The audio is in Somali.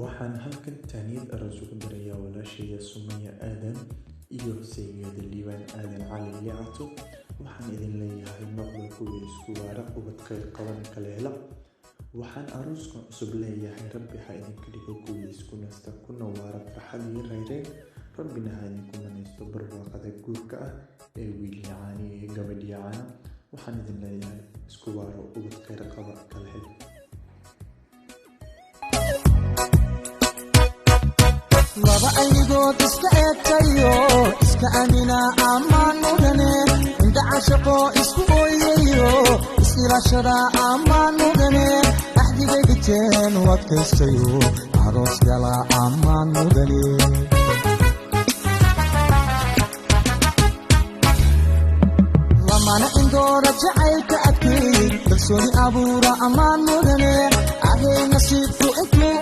waxaan halkan taaniyad aroos ugu dirayaa walaashayda Sumaya Aadan iyo saygeeda Liibaan Aadan Cali Licato. waxaan idin leeyahay noqda kuwa isku waara ubad khayr qaban kala hela. waxaan arooskan cusub leeyahay rabbi ha idinka dhigo kuwa isku nasta kuna waara farxad iyo rayreen. rabbina ha idinku manaysto barwaaqada guurka ah ee wiil yacaani iyo gabadh yacaana. waxaan idin leeyahay isku waara ubad khayr qaba kala hela. laba aynigood iska eegtayo iska amina ammaan mudane inta cashaqo isku ooyayo is-ilaashada ammaan mudane axdigay dhigteen u adkaystayo aroos gala ammaan mudane lamana indoora jacaylka adkeey kalsooni abuura ammaan mudane aday nasiibku intuu